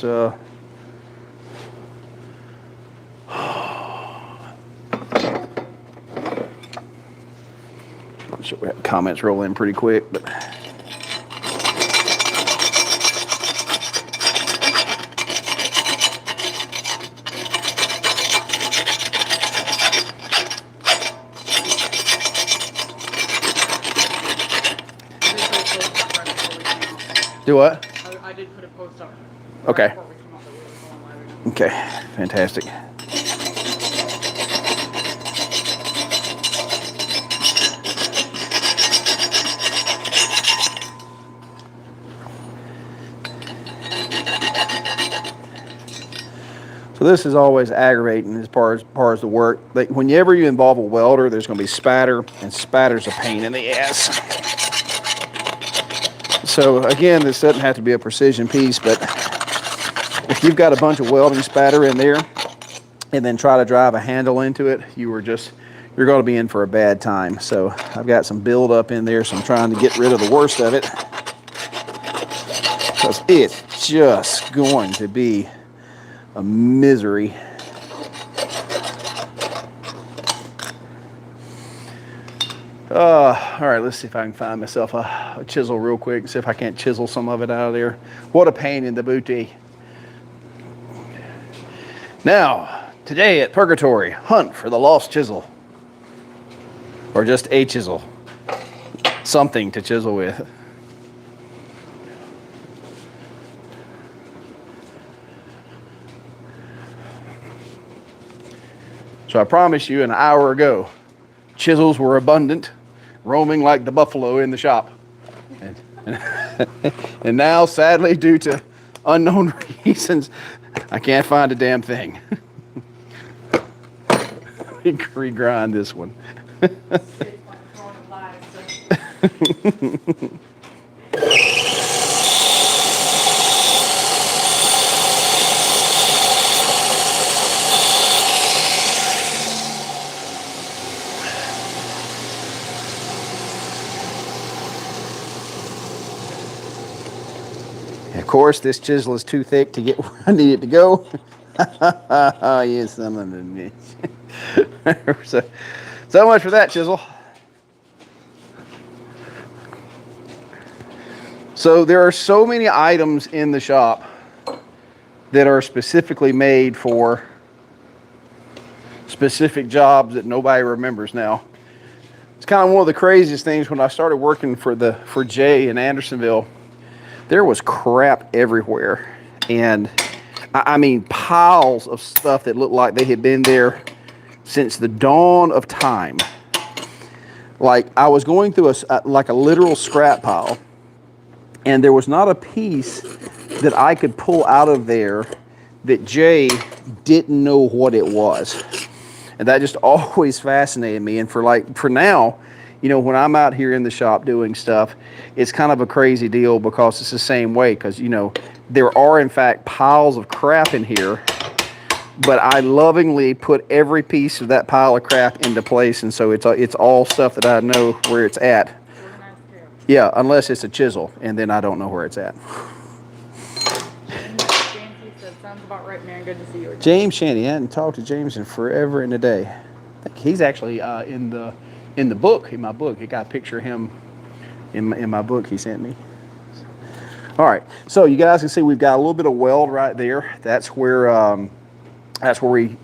Not sure we have comments roll in pretty quick, but do what? I did put a post up. Okay. Okay, fantastic. So this is always aggravating as far as the work. Like whenever you involve a welder, there's going to be spatter, and spatter's a pain in the ass. So again, this doesn't have to be a precision piece, but if you've got a bunch of welding spatter in there and then try to drive a handle into it, you're going to be in for a bad time. So I've got some build up in there, so I'm trying to get rid of the worst of it, because it's just going to be a misery. All right, let's see if I can find myself a chisel real quick and see if I can't chisel some of it out of there. What a pain in the booty. Now, today at Purgatory, hunt for the lost chisel. Or just a chisel. Something to chisel with. So I promise you, an hour ago, chisels were abundant, roaming like the buffalo in the shop. And now, sadly, due to unknown reasons, I can't find a damn thing. Regrind this one. Of course, this chisel is too thick to get where I need it to go. Oh, you son of a bitch. So much for that chisel. So there are so many items in the shop that are specifically made for specific jobs that nobody remembers now. It's kind of one of the craziest things. When I started working for Jay in Andersonville, there was crap everywhere, and I mean piles of stuff that looked like they had been there since the dawn of time. Like I was going through a literal scrap pile, and there was not a piece that I could pull out of there that Jay didn't know what it was. And that just always fascinated me. And for now, you know, when I'm out here in the shop doing stuff, it's kind of a crazy deal because it's the same way. Because, you know, there are, in fact, piles of crap in here, but I lovingly put every piece of that pile of crap into place. And so it's all stuff that I know where it's at. Yeah, unless it's a chisel, and then I don't know where it's at. Sounds about right, man. Good to see you again. James Shandy. I hadn't talked to James in forever and a day. I think he's actually in the book, in my book. I got a picture of him in my book he sent me. All right, so you guys can see we've got a little bit of weld right there. That's where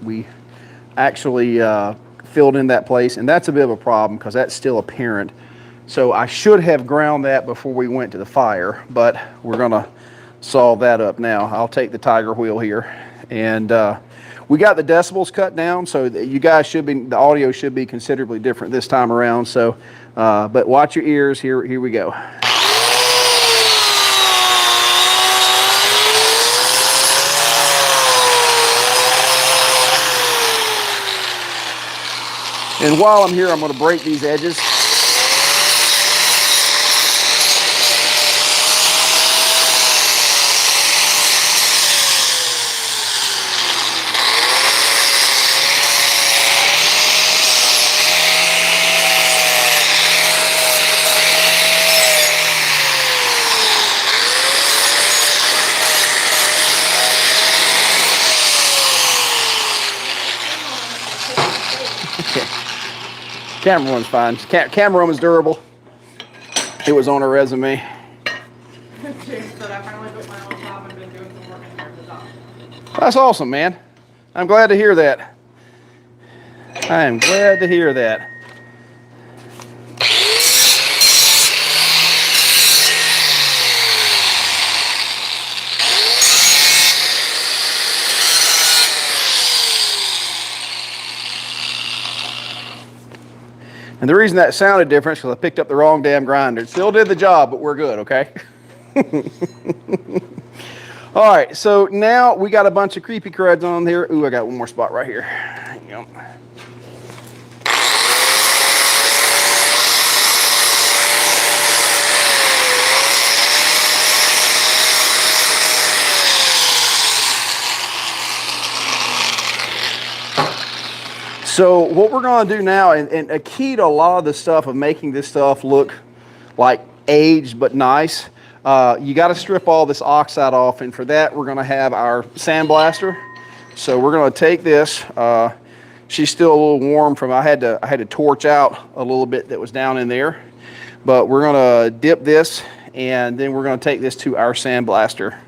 we actually filled in that place, and that's a bit of a problem because that's still apparent. So I should have ground that before we went to the fire, but we're gonna solve that up now. I'll take the tiger wheel here, and we got the decibels cut down, so that you guys the audio should be considerably different this time around. So, but watch your ears. Here we go. And while I'm here, I'm going to break these edges. Camera one's fine. Camera one was durable. It was on a resume. James said I finally built my own shop and been doing some work in here at the top. That's awesome, man. I'm glad to hear that. I am glad to hear that. And the reason that sounded different is because I picked up the wrong damn grinder. It still did the job, but we're good, okay? All right, so now we got a bunch of creepy cruds on here. Ooh, I got one more spot right here. Hang on. So what we're going to do now, and a key to a lot of the stuff of making this stuff look like aged but nice, you got to strip all this oxide off, and for that we're going to have our sandblaster. So we're going to take this. She's still a little warm from I had to torch out a little bit that was down in there, but we're going to dip this, and then we're going to take this to our sandblaster.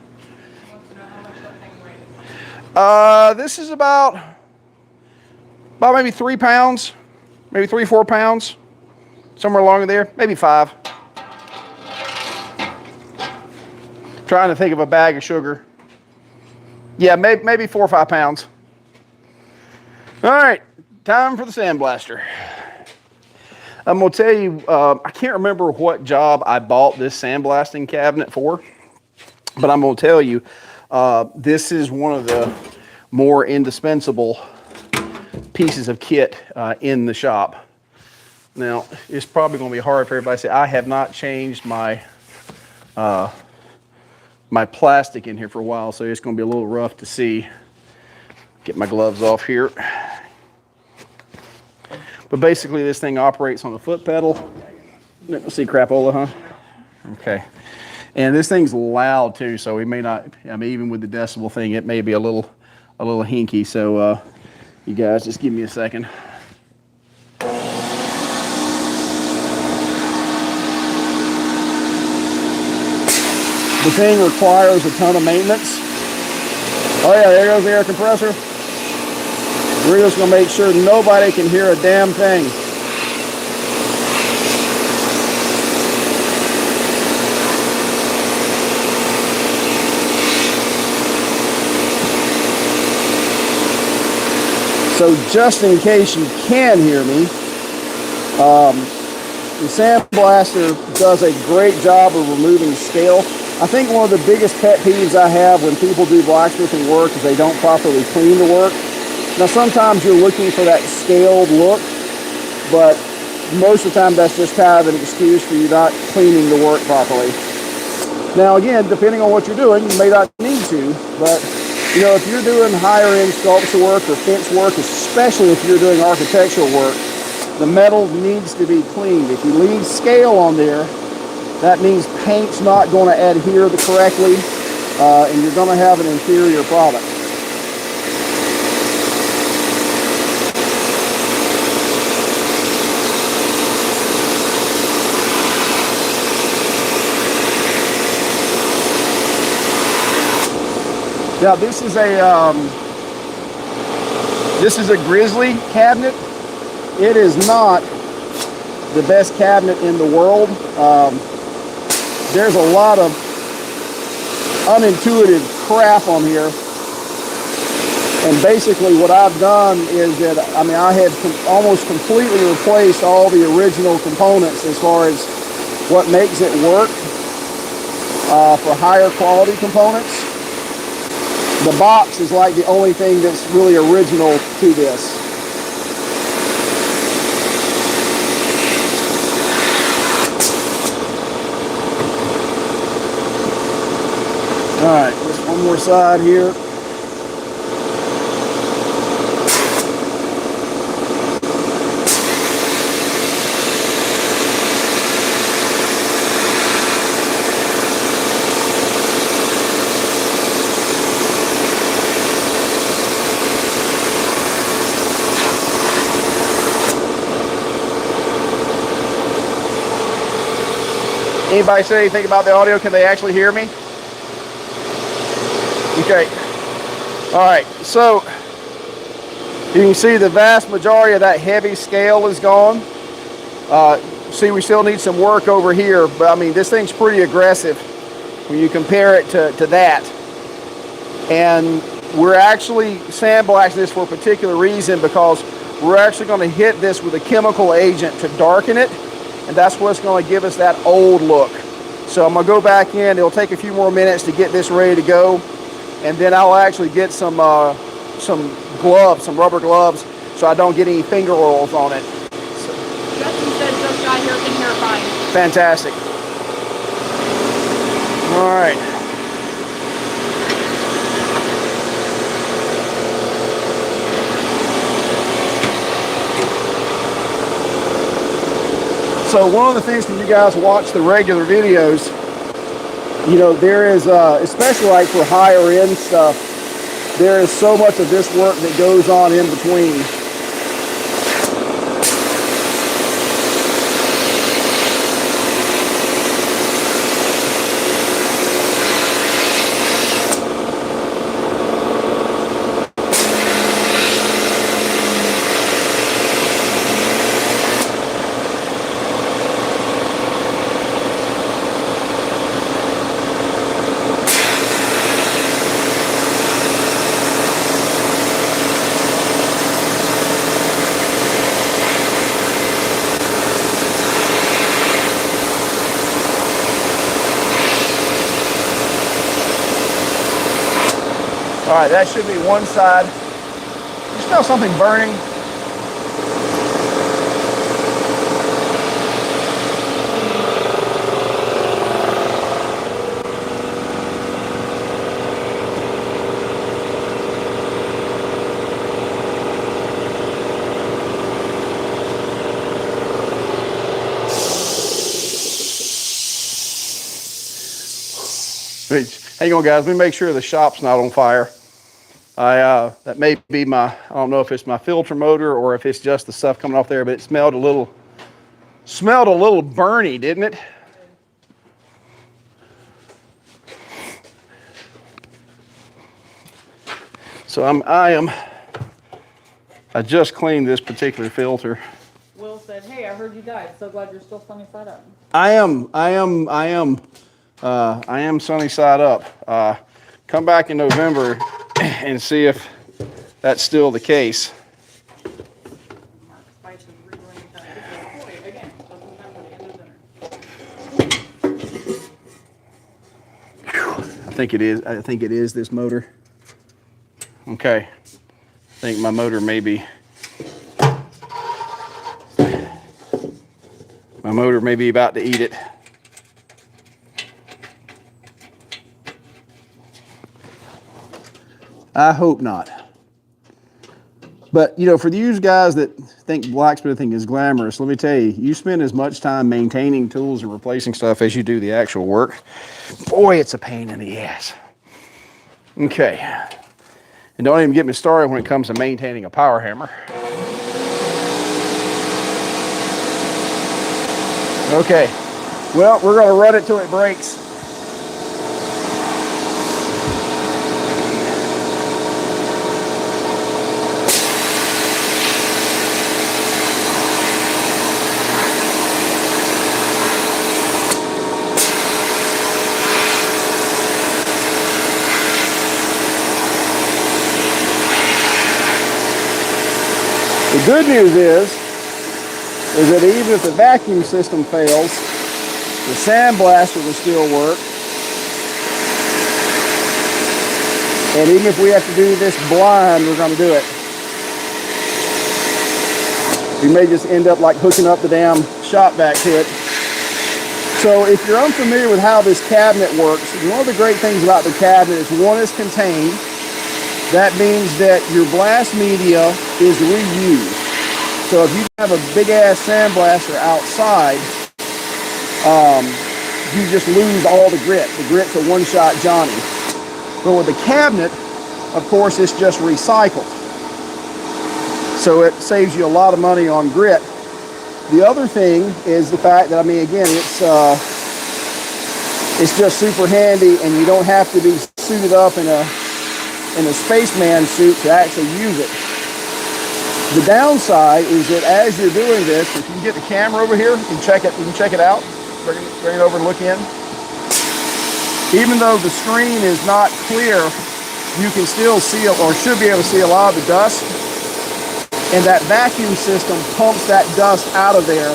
This is about maybe 3 pounds, maybe 3-4 pounds, somewhere along in there, maybe 5. Trying to think of a bag of sugar. Yeah, maybe 4 or 5 pounds. All right, time for the sandblaster. I'm gonna tell you, I can't remember what job I bought this sandblasting cabinet for, but I'm gonna tell you, this is one of the more indispensable pieces of kit in the shop. Now, it's probably going to be hard for everybody to say, I have not changed my my plastic in here for a while, so it's going to be a little rough to see. Get my gloves off here. But basically, this thing operates on a foot pedal. Let's see, crapola, huh? Okay. And this thing's loud too, so we may not, I mean, even with the decibel thing, it may be a little hinky, so you guys just give me a second. The thing requires a ton of maintenance. Oh yeah, there goes the air compressor. We're just gonna make sure nobody can hear a damn thing. So just in case you can hear me, the sandblaster does a great job of removing scale. I think one of the biggest pet peeves I have when people do blacksmithing work is they don't properly clean the work. Now sometimes you're looking for that scaled look, but most of the time that's just kind of an excuse for you not cleaning the work properly. Now again, depending on what you're doing, you may not need to, but you know, if you're doing higher end sculpture work or fence work, especially if you're doing architectural work, the metal needs to be cleaned. If you leave scale on there, that means paint's not going to adhere correctly, and you're going to have an inferior product. Now this is a Grizzly cabinet. It is not the best cabinet in the world. There's a lot of unintuitive crap on here. And basically what I've done is that, I mean, I had almost completely replaced all the original components as far as what makes it work for higher quality components. The box is like the only thing that's really original to this. All right, just one more side here. Anybody say anything about the audio? Can they actually hear me? Okay. All right, so you can see the vast majority of that heavy scale is gone. See, we still need some work over here, but I mean, this thing's pretty aggressive when you compare it to that. And we're actually sandblasting this for a particular reason, because we're actually going to hit this with a chemical agent to darken it, and that's what's going to give us that old look. So I'm going to go back in. It'll take a few more minutes to get this ready to go, and then I'll actually get some gloves, some rubber gloves, so I don't get any finger oils on it. Justin said this guy here can hear fine. Fantastic. All right. So one of the things when you guys watch the regular videos, you know, there is, especially like for higher end stuff, there is so much of this work that goes on in between. All right, that should be one side. You smell something burning? Hang on, guys. Let me make sure the shop's not on fire. That may be I don't know if it's my filter motor or if it's just the stuff coming off there, but it smelled a little burny, didn't it? So I just cleaned this particular filter. Will said, "Hey, I heard you died. So glad you're still sunny side up." I am sunny side up. Come back in November and see if that's still the case. I think it is. I think it is this motor. Okay. I think my motor may be about to eat it. I hope not. But, you know, for you guys that think blacksmithing is glamorous, let me tell you, you spend as much time maintaining tools and replacing stuff as you do the actual work. Boy, it's a pain in the ass. Okay. And don't even get me started when it comes to maintaining a power hammer. Okay. Well, we're going to run it till it breaks. The good news is that even if the vacuum system fails, the sandblaster will still work. And even if we have to do this blind, we're going to do it. We may just end up like hooking up the damn shop back to it. So if you're unfamiliar with how this cabinet works, one of the great things about the cabinet is one is contained. That means that your blast media is reused. So if you have a big ass sandblaster outside, you just lose all the grit. The grit's a one-shot Johnny. But with the cabinet, of course, it's just recycled. So it saves you a lot of money on grit. The other thing is the fact that, I mean, again, it's It's just super handy, and you don't have to be suited up in a spaceman suit to actually use it. The downside is that as you're doing this, if you can get the camera over here and check it, you can check it out. Bring it over and look in. Even though the screen is not clear, you can still see, or should be able to see, a lot of the dust. And that vacuum system pumps that dust out of there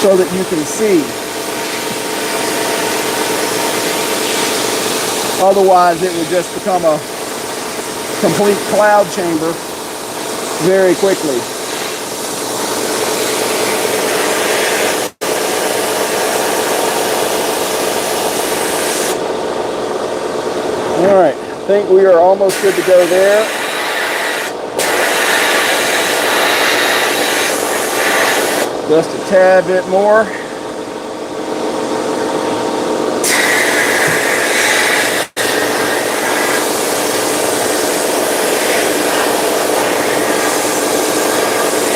so that you can see. Otherwise, it would just become a complete cloud chamber very quickly. All right, I think we are almost good to go there. Just a tad bit more.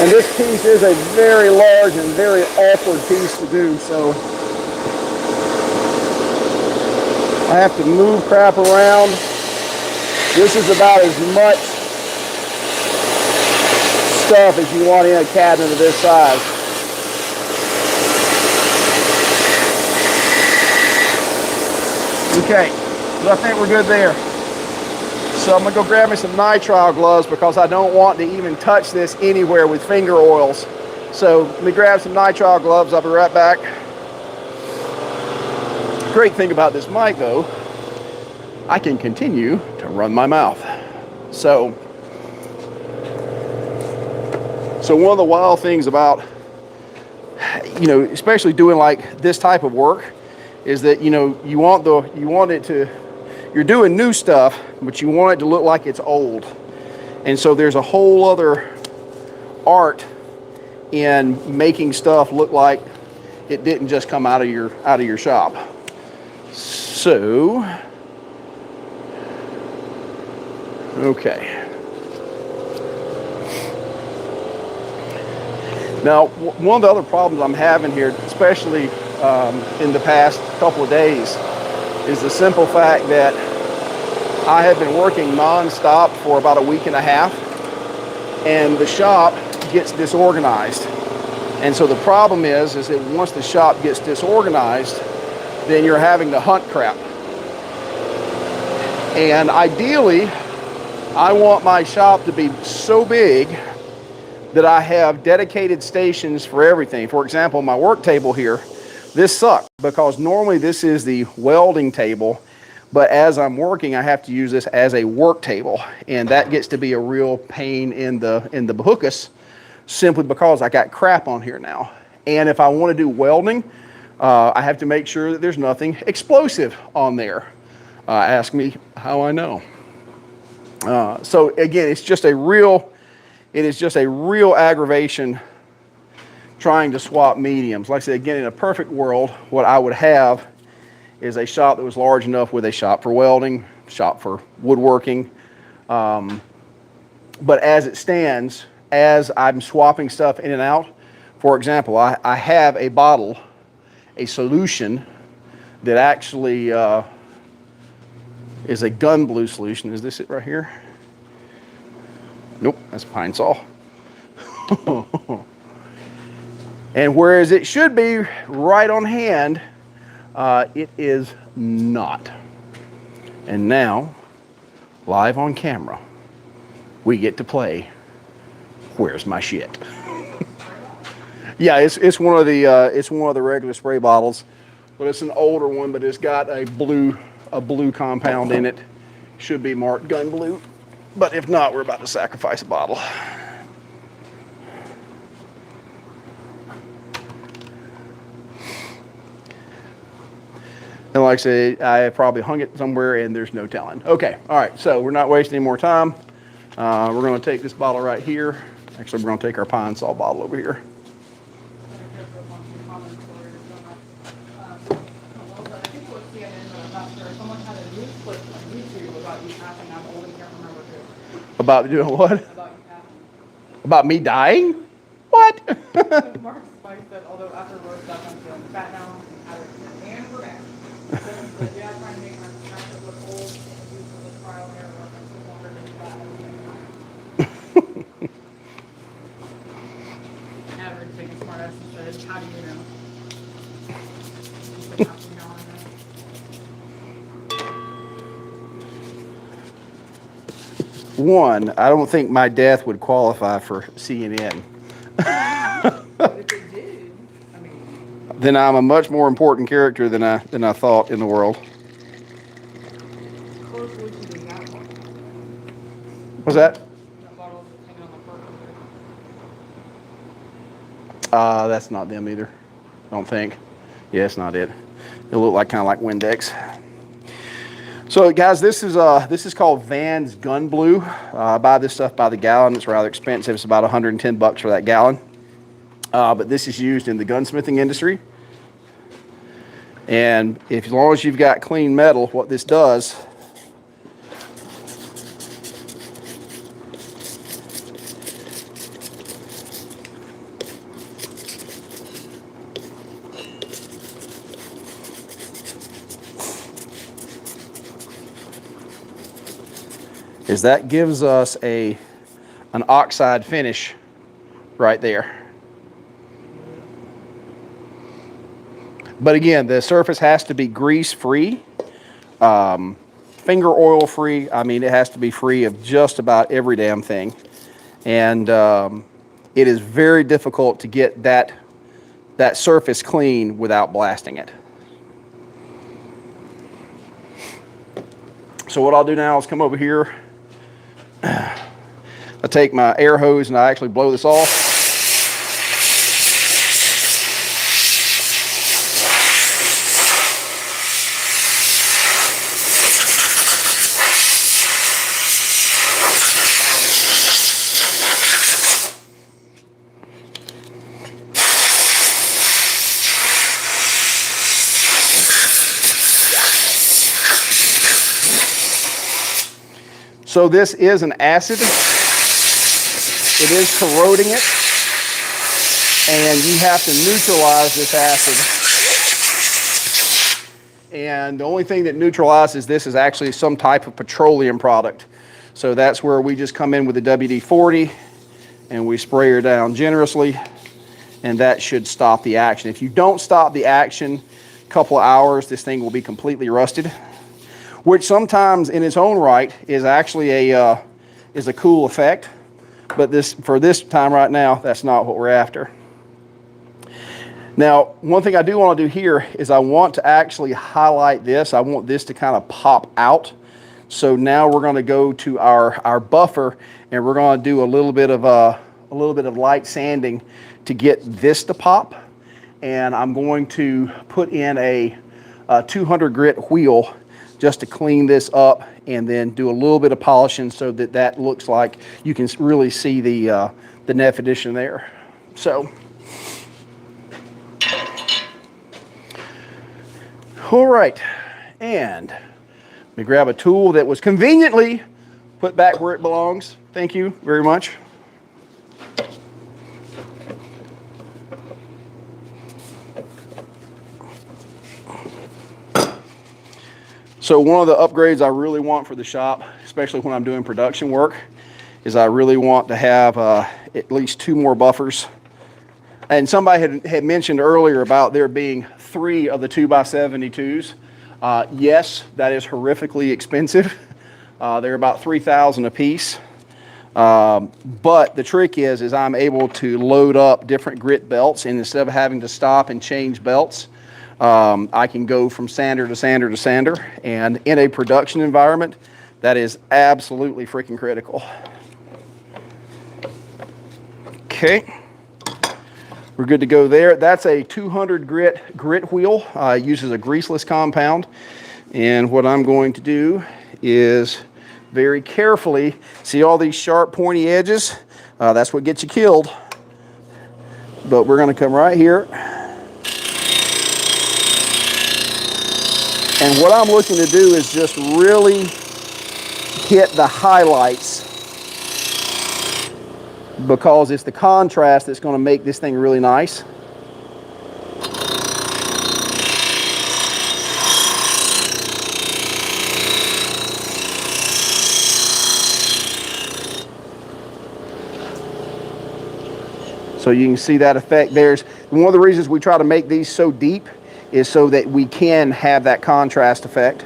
And this piece is a very large and very awkward piece to do, so I have to move crap around. This is about as much stuff as you want in a cabinet of this size. Okay, so I think we're good there. So I'm gonna go grab me some nitrile gloves because I don't want to even touch this anywhere with finger oils. So let me grab some nitrile gloves. I'll be right back. Great thing about this mic though, I can continue to run my mouth. So one of the wild things about, especially doing like this type of work, is that you're doing new stuff, but you want it to look like it's old. And so there's a whole other art in making stuff look like it didn't just come out of your shop. So, okay. Now, one of the other problems I'm having here, especially in the past couple of days, is the simple fact that I have been working non-stop for about a week and a half, and the shop gets disorganized. And so the problem is that once the shop gets disorganized, then you're having to hunt crap. And ideally, I want my shop to be so big that I have dedicated stations for everything. For example, my work table here, this sucks because normally this is the welding table, but as I'm working, I have to use this as a work table, and that gets to be a real pain in the bahookus, simply because I got crap on here now. And if I want to do welding, I have to make sure that there's nothing explosive on there. Ask me how I know. So again, it is just a real aggravation trying to swap mediums. Like I said, again, in a perfect world, what I would have is a shop that was large enough with a shop for welding, shop for woodworking. But as it stands, as I'm swapping stuff in and out, for example, I have a bottle, a solution that actually is a gun blue solution. Is this it right here? Nope, that's pine saw. And whereas it should be right on hand, it is not. And now, live on camera, we get to play Where's My Shit? Yeah, it's one of the regular spray bottles, but it's an older one, but it's got a blue compound in it. Should be marked gun blue, but if not, we're about to sacrifice a bottle. And like I said, I probably hung it somewhere and there's no telling. Okay, all right, so we're not wasting any more time. We're gonna take this bottle right here. Actually, we're gonna take our pine saw bottle over here. About doing what? About me dying? What? Mark Spice said, although after roast stuff, I'm feeling fat now. And we're But yeah, trying to make my matchup look old and use for the trial and error work. I still want her to do that at the same time. Have her take a smart ass and said, how do you know? Just like asking how I know. One, I don't think my death would qualify for CNN. But if it did, I mean, Then I'm a much more important character than I thought in the world. closely to the that one. What's that? That bottle that's hanging on the front there. That's not them either. I don't think. Yeah, it's not it. It looked like kind of like Windex. So guys, this is called Van's Gun Blue. I buy this stuff by the gallon. It's rather expensive. It's about 110 bucks for that gallon. But this is used in the gunsmithing industry. And as long as you've got clean metal, what this does is that gives us an oxide finish right there. But again, the surface has to be grease free, finger oil free. I mean, it has to be free of just about every damn thing. And it is very difficult to get that surface clean without blasting it. So what I'll do now is come over here. I take my air hose and I actually blow this off. So this is an acid. It is corroding it, and you have to neutralize this acid. And the only thing that neutralizes this is actually some type of petroleum product. So that's where we just come in with the WD-40 and we spray her down generously, and that should stop the action. If you don't stop the action, a couple of hours, this thing will be completely rusted, which sometimes in its own right is actually a cool effect. But for this time right now, that's not what we're after. Now, one thing I do want to do here is I want to actually highlight this. I want this to kind of pop out. So now we're going to go to our buffer, and we're going to do a little bit of light sanding to get this to pop. And I'm going to put in a 200 grit wheel just to clean this up, and then do a little bit of polishing so that looks like you can really see the definition there. So, all right, and let me grab a tool that was conveniently put back where it belongs. Thank you very much. So one of the upgrades I really want for the shop, especially when I'm doing production work, is I really want to have at least 2 more buffers. And somebody had mentioned earlier about there being 3 of the 2x72s. Yes, that is horrifically expensive. They're about $3,000 a piece. But the trick is I'm able to load up different grit belts, and instead of having to stop and change belts, I can go from sander to sander to sander, and in a production environment, that is absolutely freaking critical. Okay, we're good to go there. That's a 200 grit wheel. It uses a greaseless compound, and what I'm going to do is very carefully, see all these sharp pointy edges? That's what gets you killed. But we're going to come right here. And what I'm looking to do is just really hit the highlights, because it's the contrast that's going to make this thing really nice. So you can see that effect. There's one of the reasons we try to make these so deep is so that we can have that contrast effect.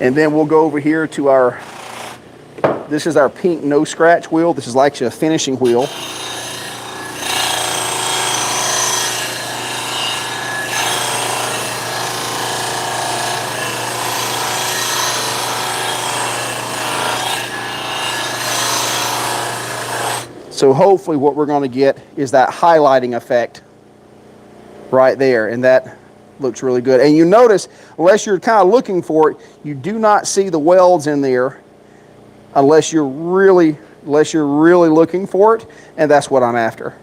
And then we'll go over here to our, this is our pink no scratch wheel. This is actually a finishing wheel. So hopefully what we're going to get is that highlighting effect right there, and that looks really good. And you notice, unless you're kind of looking for it, you do not see the welds in there unless you're really looking for it, and that's what I'm after.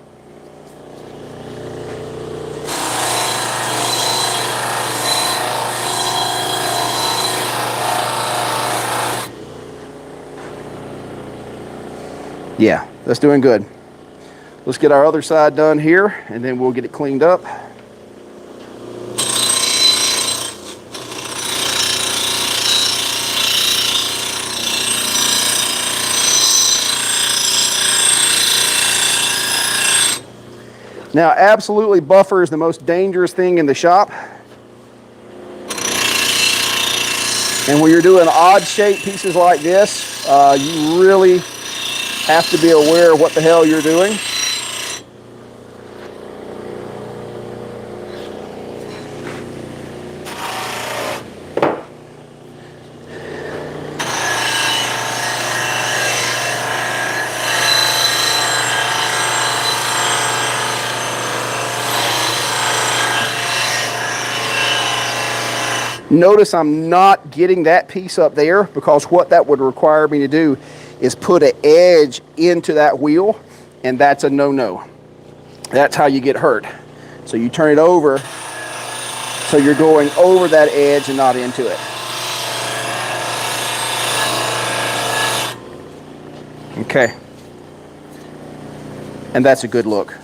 Yeah, that's doing good. Let's get our other side done here, and then we'll get it cleaned up. Now, absolutely, buffer is the most dangerous thing in the shop. And when you're doing odd shaped pieces like this, you really have to be aware of what the hell you're doing. Notice I'm not getting that piece up there, because what that would require me to do is put an edge into that wheel, and that's a no-no. That's how you get hurt. So you turn it over so you're going over that edge and not into it. Okay. And that's a good look.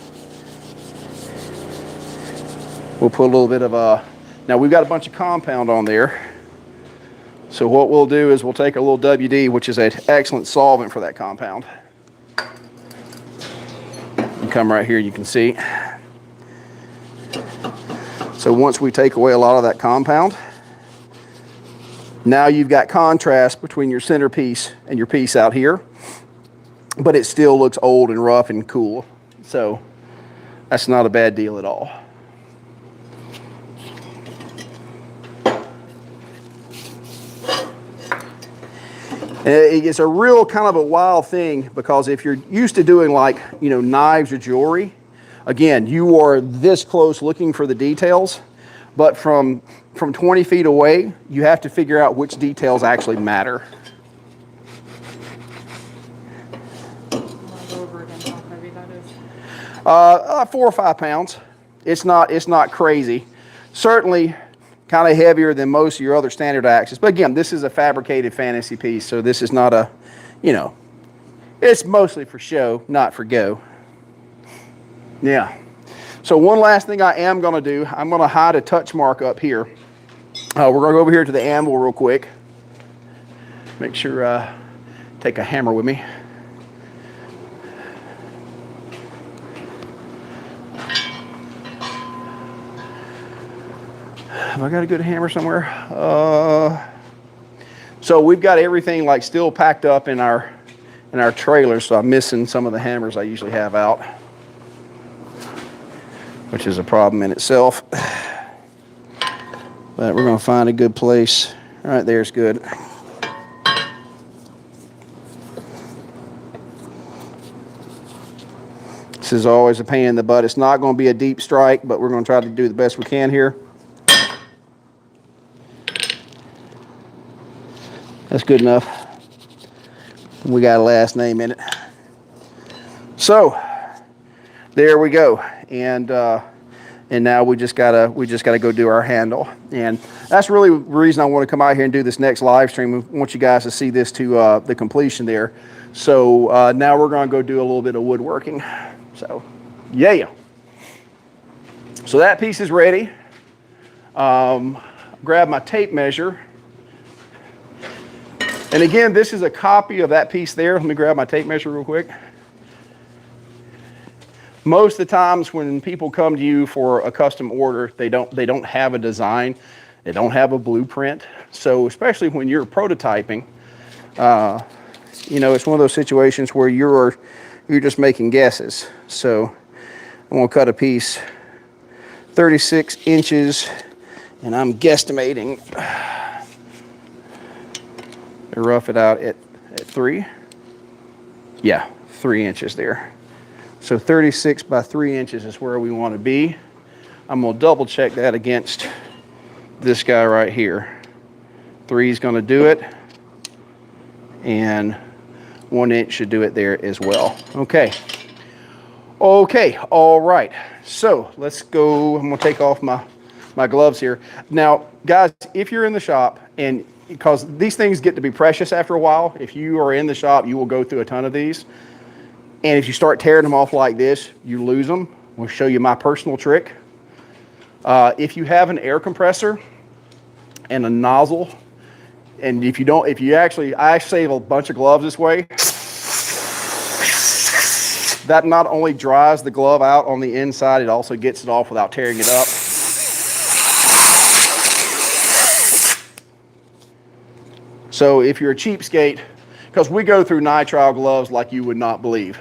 We'll put a little bit of now we've got a bunch of compound on there. So what we'll do is we'll take a little WD, which is an excellent solvent for that compound. And come right here, you can see. So once we take away a lot of that compound, now you've got contrast between your centerpiece and your piece out here, but it still looks old and rough and cool. So that's not a bad deal at all. It's a real kind of a wild thing, because if you're used to doing, like, you know, knives or jewelry, again, you are this close looking for the details, but from 20 feet away, you have to figure out which details actually matter. Go over again how heavy that is. 4 or 5 pounds. It's not crazy. Certainly kind of heavier than most of your other standard axes. But again, this is a fabricated fantasy piece, so this is not a, you know, it's mostly for show, not for go. Yeah. So one last thing I am going to do, I'm going to hide a touch mark up here. We're going to go over here to the anvil real quick. Make sure, take a hammer with me. Have I got a good hammer somewhere? So we've got everything like still packed up in our trailer, so I'm missing some of the hammers I usually have out, which is a problem in itself. But we're going to find a good place. Right there's good. This is always a pain in the butt. It's not going to be a deep strike, but we're going to try to do the best we can here. That's good enough. We got a last name in it. So there we go. And now we just gotta go do our handle. And that's really the reason I want to come out here and do this next live stream. We want you guys to see this to the completion there. So now we're going to go do a little bit of woodworking. So yeah. So that piece is ready. Grab my tape measure. And again, this is a copy of that piece there. Let me grab my tape measure real quick. Most of the times when people come to you for a custom order, they don't have a design, they don't have a blueprint. So especially when you're prototyping, you know, it's one of those situations where you're just making guesses. So I'm gonna cut a piece 36 inches, and I'm guesstimating. Rough it out at 3. Yeah, 3 inches there. So 36 by 3 inches is where we want to be. I'm going to double check that against this guy right here. 3 is going to do it, and 1 inch should do it there as well. Okay. Okay, all right. So let's go. I'm going to take off my gloves here. Now, guys, if you're in the shop, and because these things get to be precious after a while, if you are in the shop, you will go through a ton of these. And if you start tearing them off like this, you lose them. We'll show you my personal trick. If you have an air compressor and a nozzle, and if you don't, I save a bunch of gloves this way. That not only dries the glove out on the inside, it also gets it off without tearing it up. So if you're a cheapskate, because we go through nitrile gloves like you would not believe.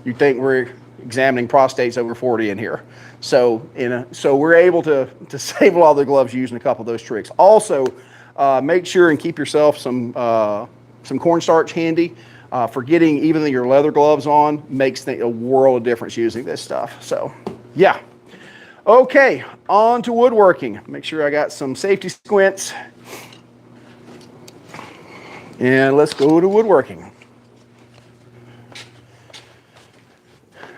You think we're examining prostates over 40 in here. So we're able to save a lot of the gloves using a couple of those tricks. Also, make sure and keep yourself some cornstarch handy. For getting even your leather gloves on makes a world of difference using this stuff. So yeah. Okay, on to woodworking. Make sure I got some safety squints. And let's go to woodworking.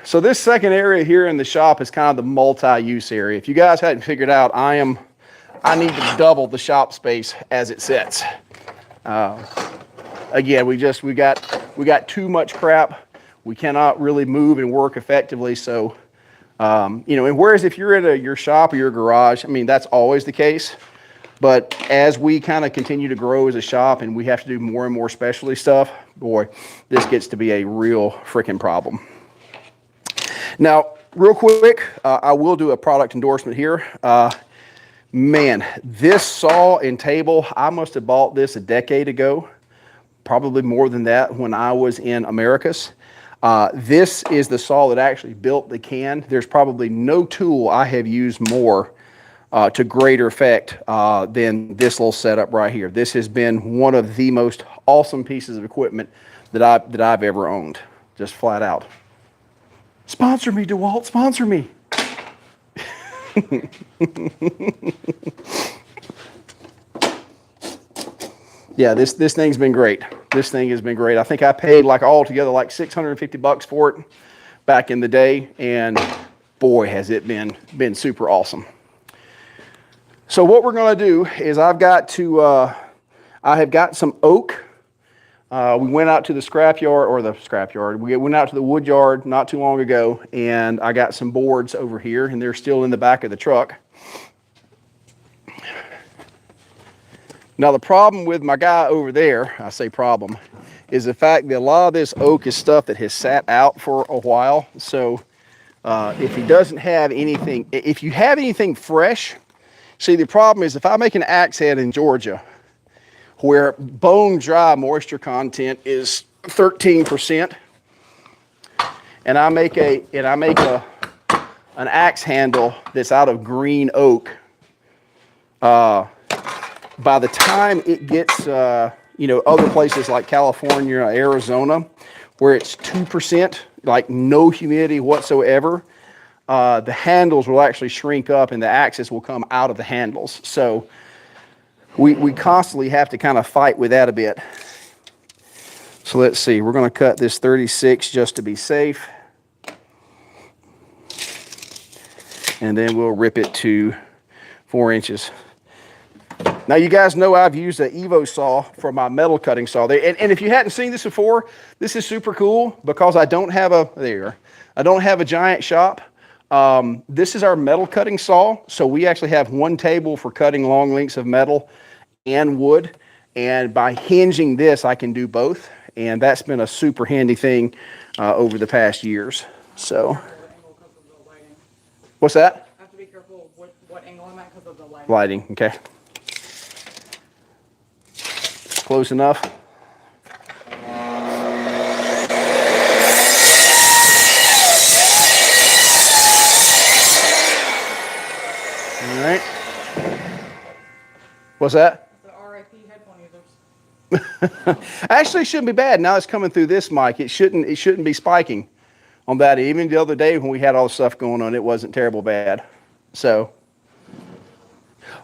So this second area here in the shop is kind of the multi-use area. If you guys hadn't figured out, I need to double the shop space as it sits. Again, we got too much crap. We cannot really move and work effectively. So, you know, and whereas if you're in your shop or your garage, I mean, that's always the case. But as we kind of continue to grow as a shop and we have to do more and more specialty stuff, boy, this gets to be a real freaking problem. Now, real quick, I will do a product endorsement here. Man, this saw and table, I must have bought this a decade ago, probably more than that when I was in Americas. This is the saw that actually built the can. There's probably no tool I have used more to greater effect than this little setup right here. This has been one of the most awesome pieces of equipment that I've ever owned, just flat out. Sponsor me, DeWalt, sponsor me. Yeah, this thing's been great. This thing has been great. I think I paid altogether like $650 for it back in the day, and boy, has it been super awesome. So what we're going to do is I have got some oak. We went out to the we went out to the wood yard not too long ago, and I got some boards over here, and they're still in the back of the truck. Now the problem with my guy over there, I say problem, is the fact that a lot of this oak is stuff that has sat out for a while. So if he doesn't have anything, if you have anything fresh, see, the problem is if I make an axe head in Georgia where bone dry moisture content is 13%, and I make an axe handle that's out of green oak, by the time it gets other places like California, Arizona, where it's 2%, like no humidity whatsoever, the handles will actually shrink up and the axis will come out of the handles. So we constantly have to kind of fight with that a bit. So let's see, we're going to cut this 36 just to be safe. And then we'll rip it to 4 inches. Now you guys know I've used an Evo saw for my metal cutting saw. And if you hadn't seen this before, this is super cool because I don't have a giant shop. This is our metal cutting saw. So we actually have one table for cutting long lengths of metal and wood. And by hinging this, I can do both. And that's been a super handy thing over the past years. So, what's that? I have to be careful what angle I'm at because of the lighting. Lighting, okay. Close enough. All right. What's that? The RIP headphone users. Actually, it shouldn't be bad. Now it's coming through this mic. It shouldn't be spiking on that. Even the other day when we had all the stuff going on, it wasn't terrible bad. So,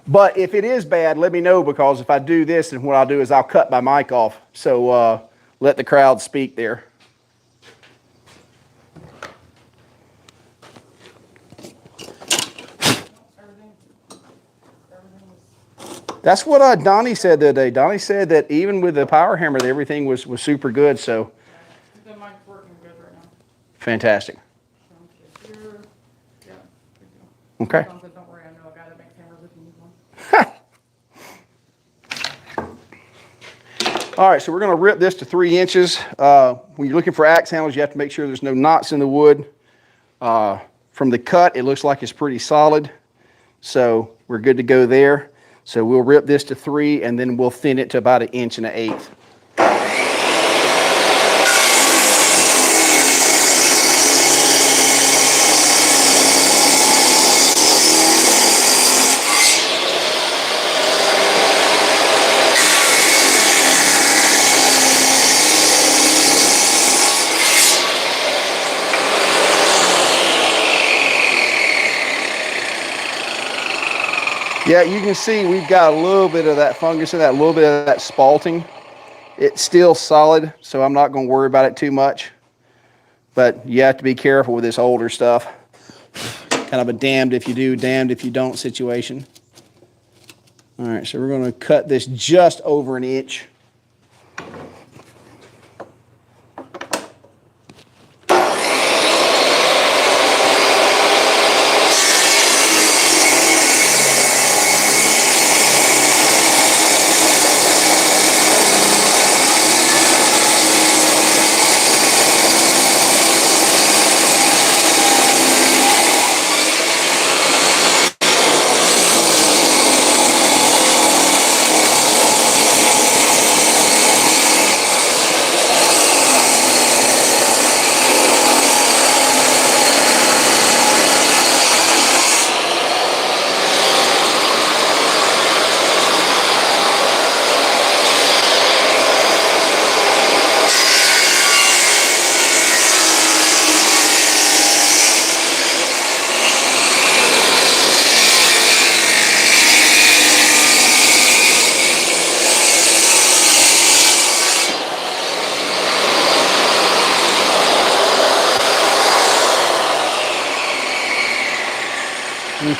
but if it is bad, let me know, because if I do this, then what I'll do is I'll cut my mic off. So let the crowd speak there. That's what Donnie said the other day. Donnie said that even with the power hammer, everything was super good. So The mic's working good right now. fantastic. Here. Yeah, good deal. Okay. Something, don't worry, I know a guy that makes hammers if you need one. All right, so we're going to rip this to 3 inches. When you're looking for axe handles, you have to make sure there's no knots in the wood. From the cut, it looks like it's pretty solid. So we're good to go there. So we'll rip this to 3, and then we'll thin it to about 1 1/8 inches. Yeah, you can see we've got a little bit of that fungus in that, a little bit of that spalting. It's still solid, so I'm not going to worry about it too much. But you have to be careful with this older stuff. Kind of a damned if you do, damned if you don't situation. All right, so we're going to cut this just over 1 inch.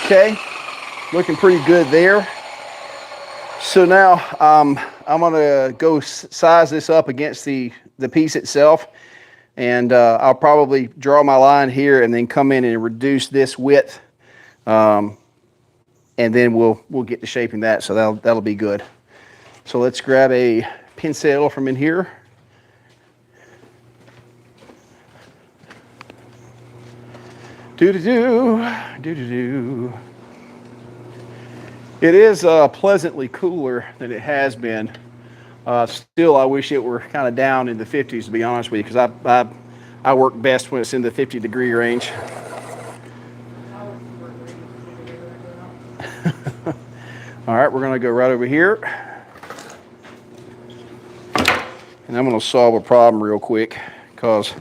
Okay, looking pretty good there. So now I'm going to go size this up against the piece itself, and I'll probably draw my line here and then come in and reduce this width, and then we'll get to shaping that. So that'll be good. So let's grab a pincel from in here. Do-do-do. It is pleasantly cooler than it has been. Still, I wish it were kind of down in the 50s, to be honest with you, because I work best when it's in the 50-degree range. All right, we're going to go right over here. And I'm going to solve a problem real quick, because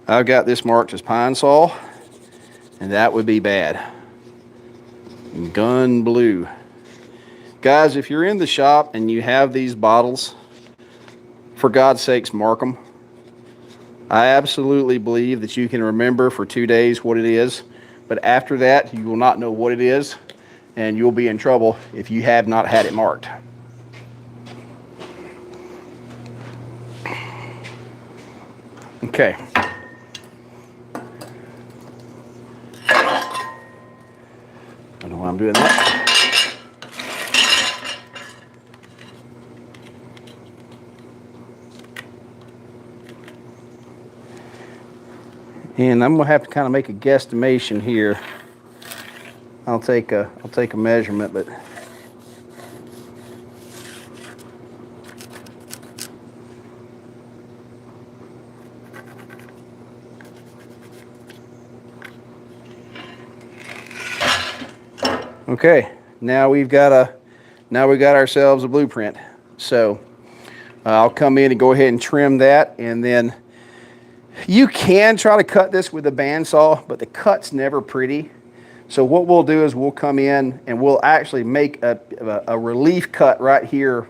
I've got this marked as pine saw, and that would be bad. Gun blue. Guys, if you're in the shop and you have these bottles, for God's sakes, mark them. I absolutely believe that you can remember for 2 days what it is, but after that, you will not know what it is, and you'll be in trouble if you have not had it marked. Okay. While I'm doing that. And I'm gonna have to kind of make a guesstimation here. I'll take a measurement, but okay. Now we got ourselves a blueprint. So I'll come in and go ahead and trim that, and then you can try to cut this with a bandsaw, but the cut's never pretty. So what we'll do is we'll come in and we'll actually make a relief cut right here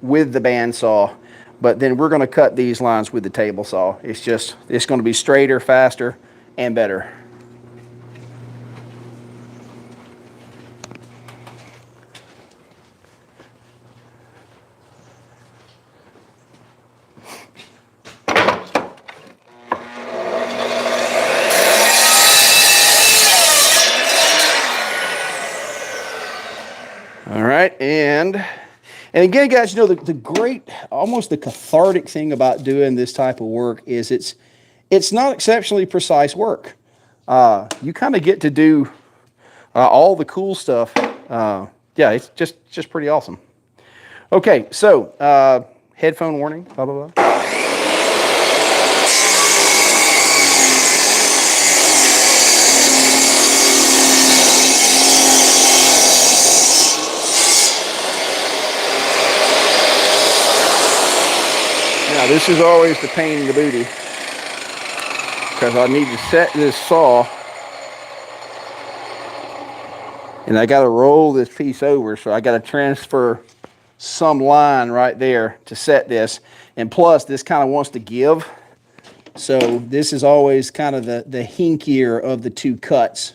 with the bandsaw, but then we're going to cut these lines with the table saw. It's going to be straighter, faster, and better. All right, and again, guys, you know, the great, almost the cathartic thing about doing this type of work is it's not exceptionally precise work. You kind of get to do all the cool stuff. Yeah, it's just pretty awesome. Okay, so headphone warning, blah, blah, blah. Now this is always the pain in the booty because I need to set this saw and I got to roll this piece over, so I got to transfer some line right there to set this, and plus this kind of wants to give, so this is always kind of the hinkier of the two cuts.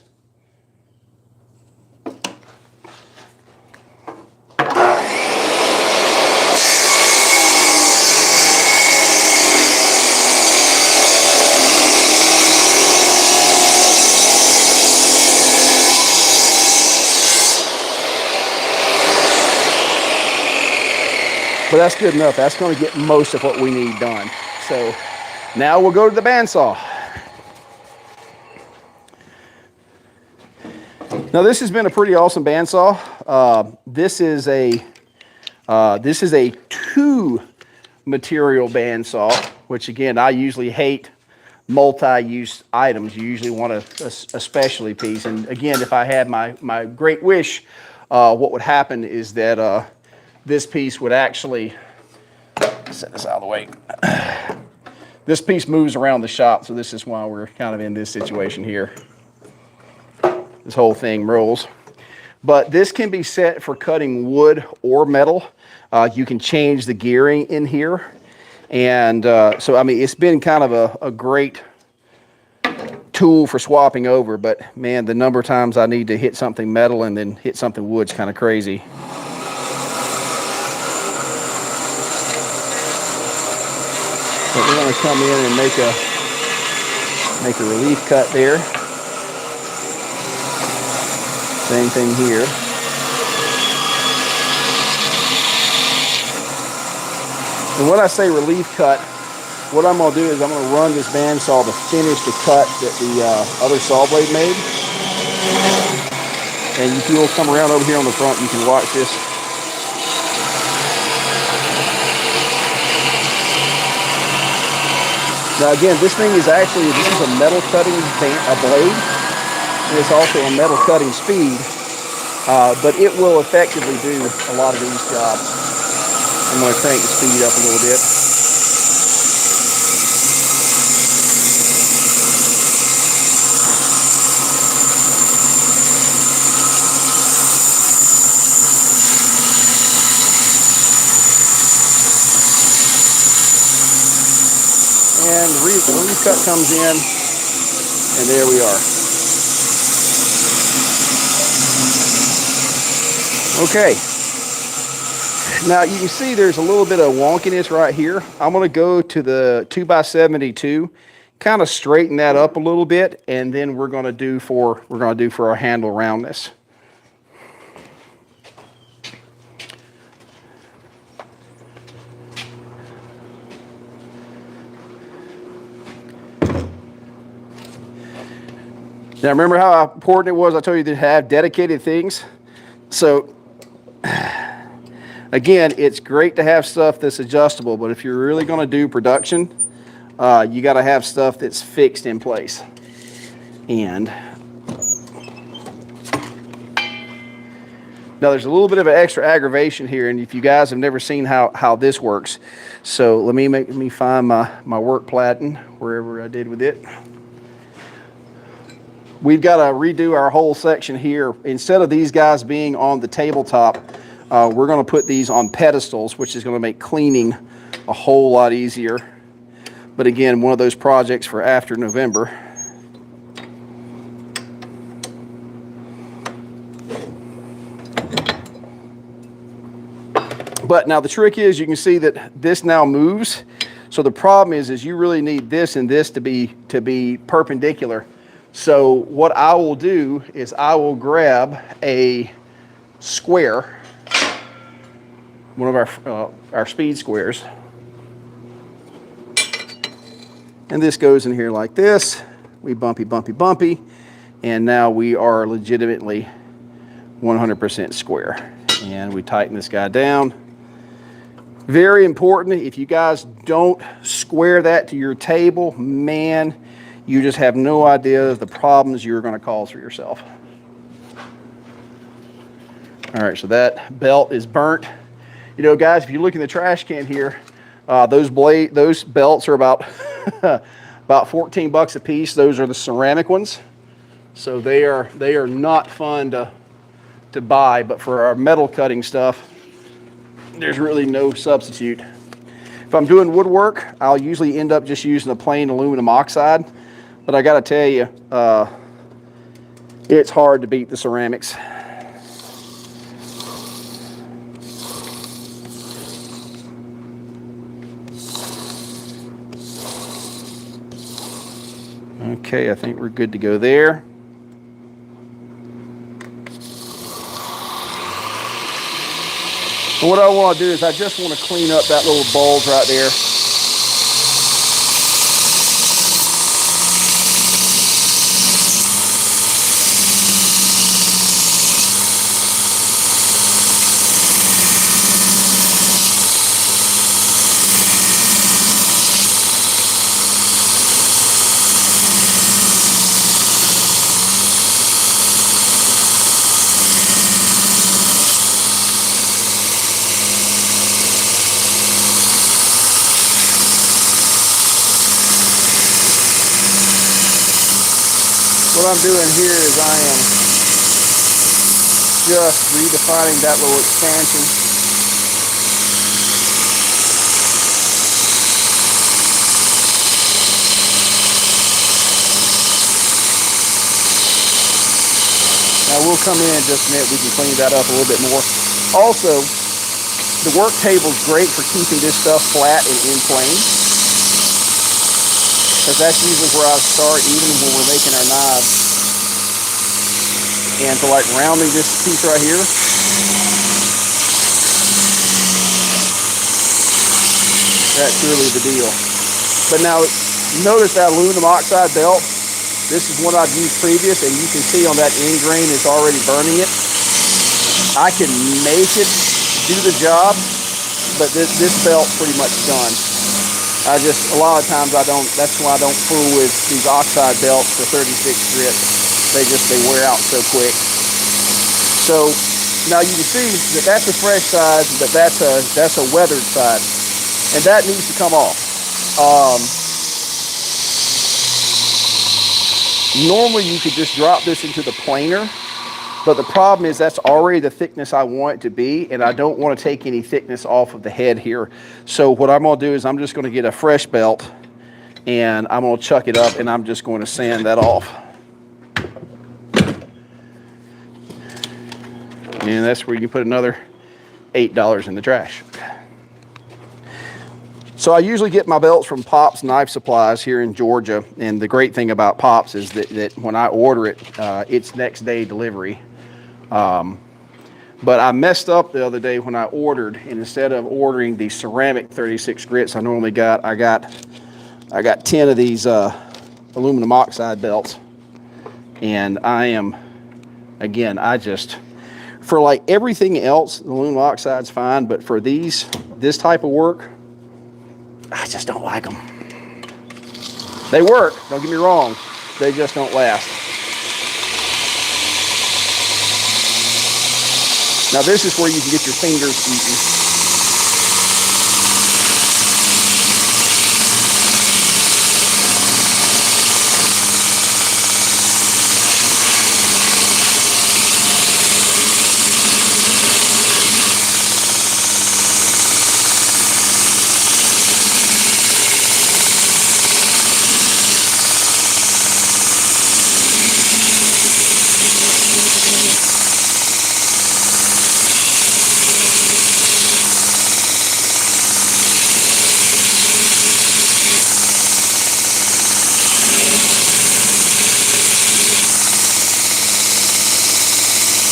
But that's good enough. That's going to get most of what we need done. So now we'll go to the bandsaw. Now this has been a pretty awesome bandsaw. This is a 2-material bandsaw, which again, I usually hate multi-use items. You usually want a specialty piece. And again, if I had my great wish, what would happen is that this piece would actually, set this out of the way. This piece moves around the shop, so this is why we're kind of in this situation here. This whole thing rolls. But this can be set for cutting wood or metal. You can change the gearing in here. And so, I mean, it's been kind of a great tool for swapping over, but man, the number of times I need to hit something metal and then hit something wood's kind of crazy. But we're going to come in and make a relief cut there. Same thing here. And when I say relief cut, what I'm going to do is I'm going to run this bandsaw to finish the cut that the other saw blade made. And if you'll come around over here on the front, you can watch this. Now again, this thing is actually, this is a metal cutting blade, and it's also a metal cutting speed, but it will effectively do a lot of these jobs. I'm going to crank the speed up a little bit. And the relief cut comes in, and there we are. Okay. Now you can see there's a little bit of wonkiness right here. I'm going to go to the 2x72, kind of straighten that up a little bit, and then we're going to do for our handle roundness. Now remember how important it was I told you to have dedicated things? So again, it's great to have stuff that's adjustable, but if you're really going to do production, you got to have stuff that's fixed in place. And now there's a little bit of an extra aggravation here, and if you guys have never seen how this works, so let me find my work platen wherever I did with it. We've got to redo our whole section here. Instead of these guys being on the tabletop, we're going to put these on pedestals, which is going to make cleaning a whole lot easier. But again, one of those projects for after November. But now the trick is, you can see that this now moves. So the problem is you really need this and this to be perpendicular. So what I will do is I will grab a square, one of our speed squares, and this goes in here like this. We bumpy, bumpy, bumpy, and now we are legitimately 100% square. And we tighten this guy down. Very important, if you guys don't square that to your table, man, you just have no idea the problems you're going to cause for yourself. All right, so that belt is burnt. You know, guys, if you look in the trash can here, those belts are about about 14 bucks a piece. Those are the ceramic ones, so they are not fun to buy. But for our metal cutting stuff, there's really no substitute. If I'm doing woodwork, I'll usually end up just using a plain aluminum oxide. But I gotta tell you, it's hard to beat the ceramics. Okay, I think we're good to go there. And what I want to do is I just want to clean up that little bulge right there. What I'm doing here is I am just redefining that little expansion. Now we'll come in just a minute, we can clean that up a little bit more. Also, the work table is great for keeping this stuff flat and in plane, because that's usually where I start even when we're making our knives. And for like rounding this piece right here, that's really the deal. But now notice that aluminum oxide belt. This is what I've used previous, and you can see on that end grain it's already burning it. I can make it do the job, but this belt's pretty much done. A lot of times that's why I don't fool with these oxide belts for 36 grit. They wear out so quick. So now you can see that that's a fresh side, but that's a weathered side, and that needs to come off. Normally you could just drop this into the planer, but the problem is that's already the thickness I want it to be, and I don't want to take any thickness off of the head here. So what I'm going to do is I'm just going to get a fresh belt, and I'm going to chuck it up, and I'm just going to sand that off. And that's where you can put another $8 in the trash. So I usually get my belts from Pop's Knife Supplies here in Georgia. And the great thing about Pop's is that when I order it, it's next day delivery. But I messed up the other day when I ordered, and instead of ordering the ceramic 36 grits I normally got, I got 10 of these aluminum oxide belts. And I am, again, for like everything else, the aluminum oxide's fine, but for this type of work, I just don't like them. They work, don't get me wrong, they just don't last. Now this is where you can get your fingers eaten.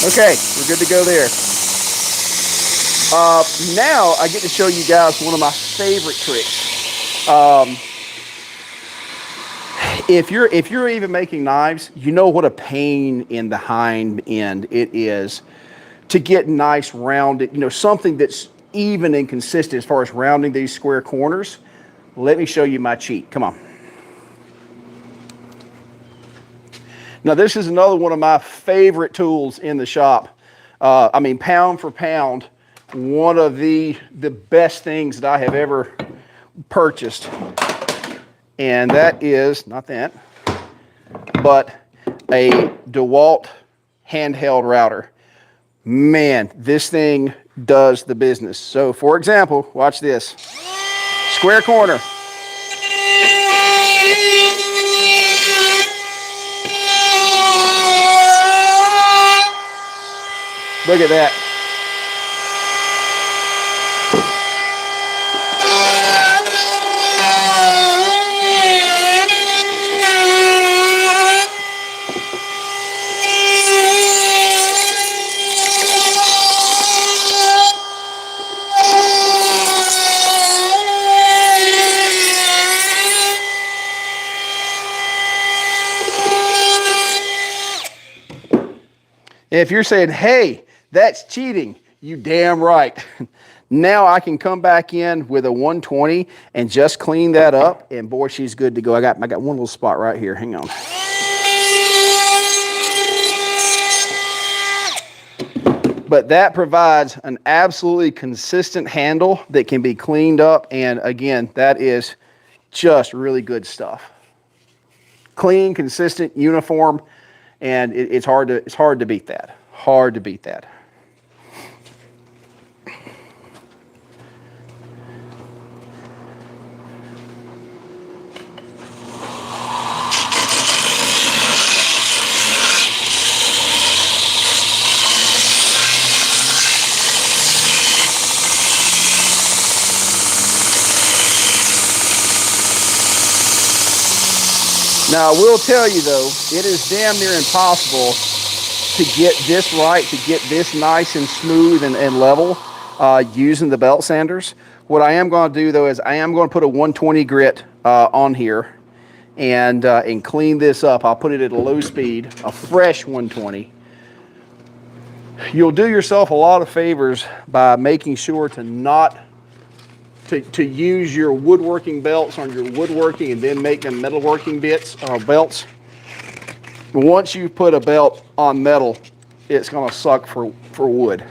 Okay, we're good to go there. Now I get to show you guys one of my favorite tricks. If you're even making knives, you know what a pain in the hind end it is to get nice rounded, something that's even and consistent as far as rounding these square corners. Let me show you my cheat. Come on. Now this is another one of my favorite tools in the shop. I mean, pound for pound, one of the best things that I have ever purchased. And that is, not that, but a DeWalt handheld router. Man, this thing does the business. So for example, watch this. Square corner. Look at that. If you're saying, hey, that's cheating, you damn right. Now I can come back in with a 120 and just clean that up, and boy, she's good to go. I got one little spot right here. Hang on. But that provides an absolutely consistent handle that can be cleaned up, and again, that is just really good stuff. Clean, consistent, uniform, and it's hard to beat that. Hard to beat that. Now, I will tell you, though, it is damn near impossible to get this right, to get this nice and smooth and level using the belt sanders. What I am going to do, though, is I am going to put a 120 grit on here and clean this up. I'll put it at a low speed, a fresh 120. You'll do yourself a lot of favors by making sure to not to use your woodworking belts on your woodworking and then make them metalworking belts. Once you put a belt on metal, it's going to suck for wood.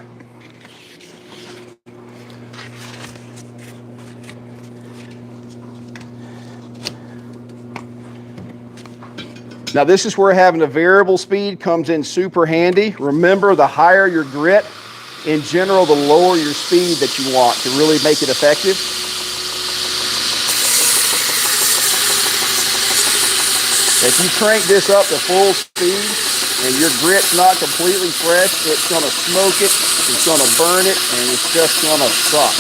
Now this is where having a variable speed comes in super handy. Remember, the higher your grit, in general, the lower your speed that you want to really make it effective. If you crank this up to full speed and your grit's not completely fresh, it's going to smoke it, it's going to burn it, and it's just going to suck.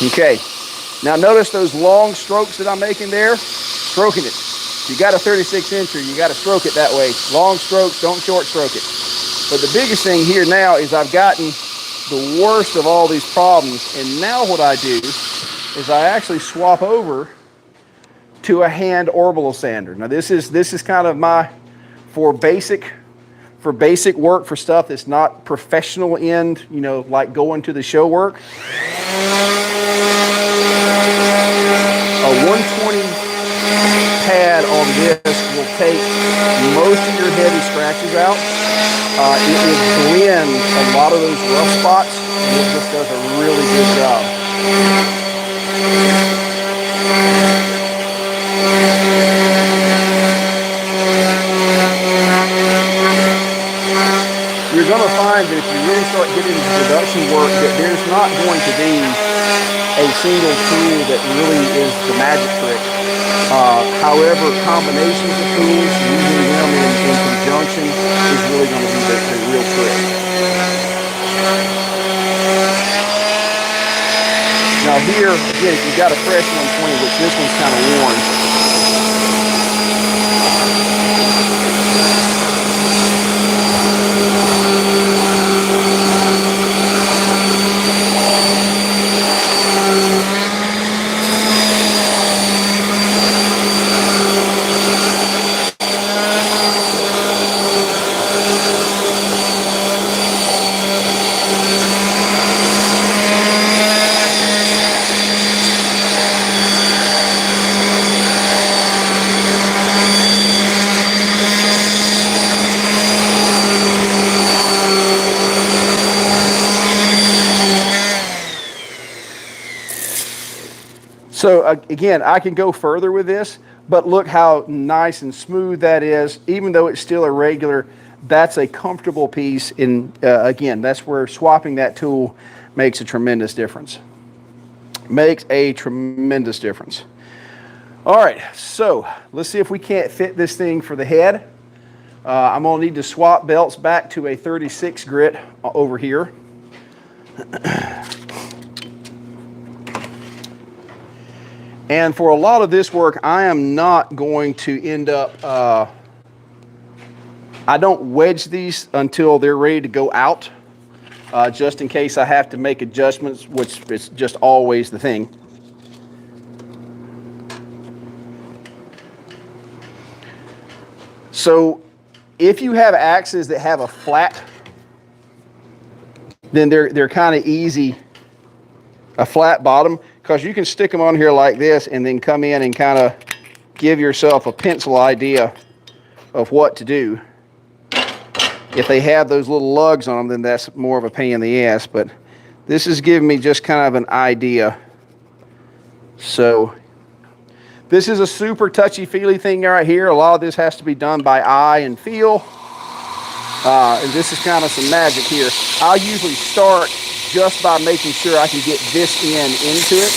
Okay, now notice those long strokes that I'm making there, stroking it. You got a 36 incher, you got to stroke it that way. Long strokes, don't short stroke it. But the biggest thing here now is I've gotten the worst of all these problems, and now what I do is I actually swap over to a hand orbital sander. Now this is kind of my for basic work, for stuff that's not professional end, you know, like going to the show work. A 120 pad on this will take most of your heavy scratches out. It will blend a lot of those rough spots, and it just does a really good job. You're going to find that if you really start getting into production work, that there's not going to be a single tool that really is the magic trick. However, combinations of tools, using them in conjunction, is really going to be the real trick. Now here, again, if you've got a fresh 120, which this one's kind of worn, so again, I can go further with this, but look how nice and smooth that is. Even though it's still irregular, that's a comfortable piece. And again, that's where swapping that tool makes a tremendous difference. Makes a tremendous difference. All right, so let's see if we can't fit this thing for the head. I'm gonna need to swap belts back to a 36 grit over here. And for a lot of this work, I am not going to end up, I don't wedge these until they're ready to go out, just in case I have to make adjustments, which is just always the thing. So if you have axes that have a flat, then they're kind of easy, a flat bottom, because you can stick them on here like this and then come in and kind of give yourself a pencil idea of what to do. If they have those little lugs on them, then that's more of a pain in the ass, but this is giving me just kind of an idea. So this is a super touchy-feely thing right here. A lot of this has to be done by eye and feel. And this is kind of some magic here. I'll usually start just by making sure I can get this end into it.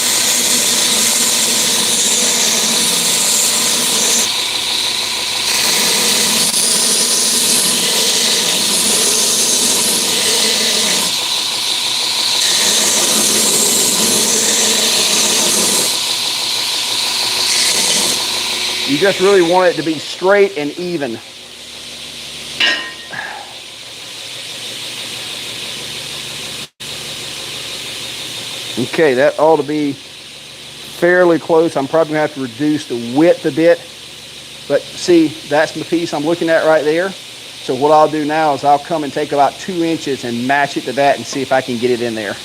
You just really want it to be straight and even. Okay, that ought to be fairly close. I'm probably going to have to reduce the width a bit. But see, that's the piece I'm looking at right there. So what I'll do now is I'll come and take about 2 inches and match it to that and see if I can get it in there.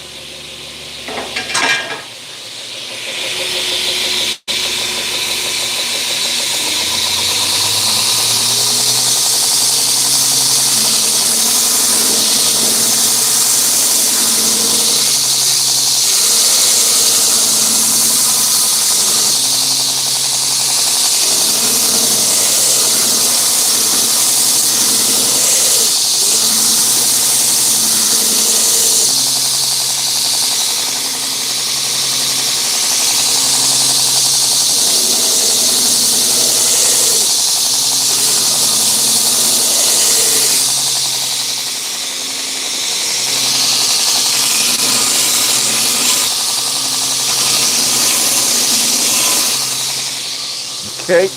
Okay.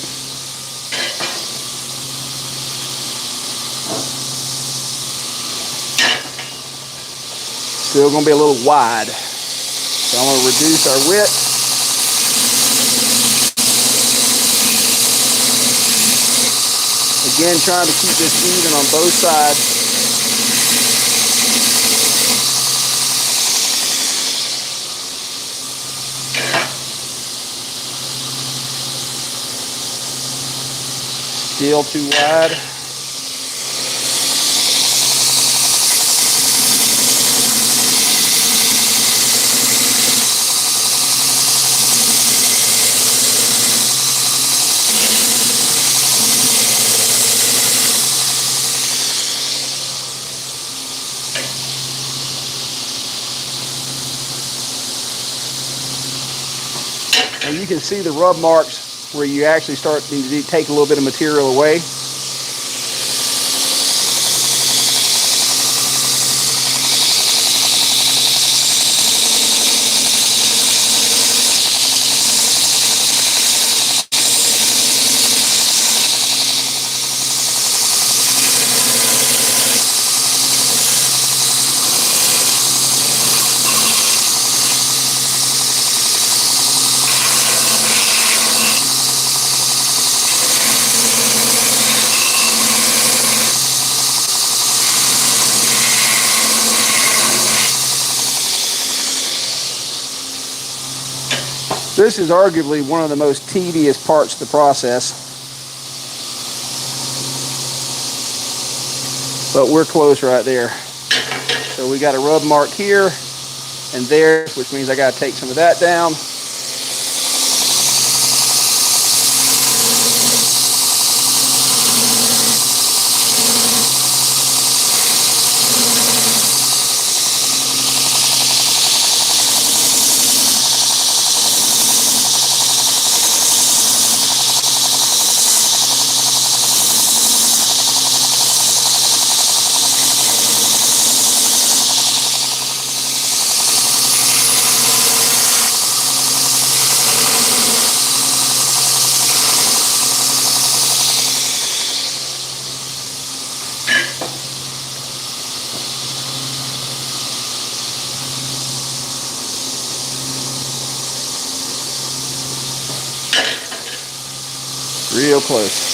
Still gonna be a little wide. So I'm gonna reduce our width. Again, trying to keep this even on both sides. Still too wide. And you can see the rub marks where you actually start to take a little bit of material away. This is arguably one of the most tedious parts of the process, but we're close right there. So we got a rub mark here and there, which means I got to take some of that down. Real close.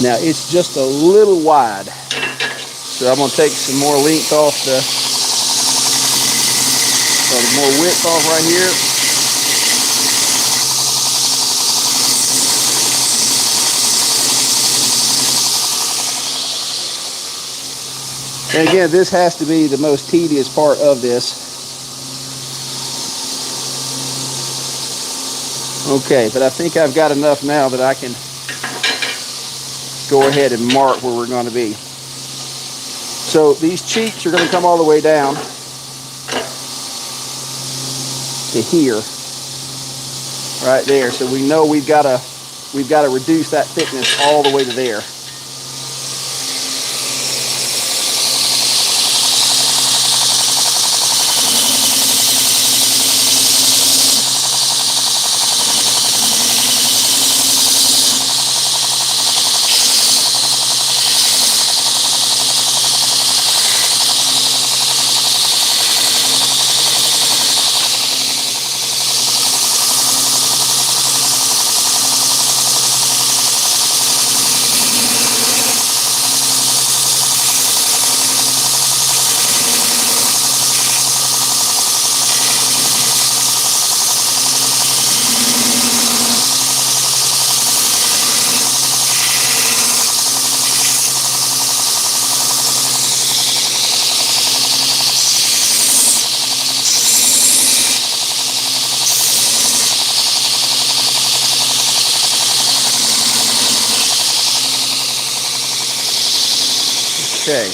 Now it's just a little wide, so I'm going to take some more length off more width off right here. And again, this has to be the most tedious part of this. Okay, but I think I've got enough now that I can go ahead and mark where we're going to be. So these cheeks are going to come all the way down to here, right there. So we know we've got to reduce that thickness all the way to there. Okay.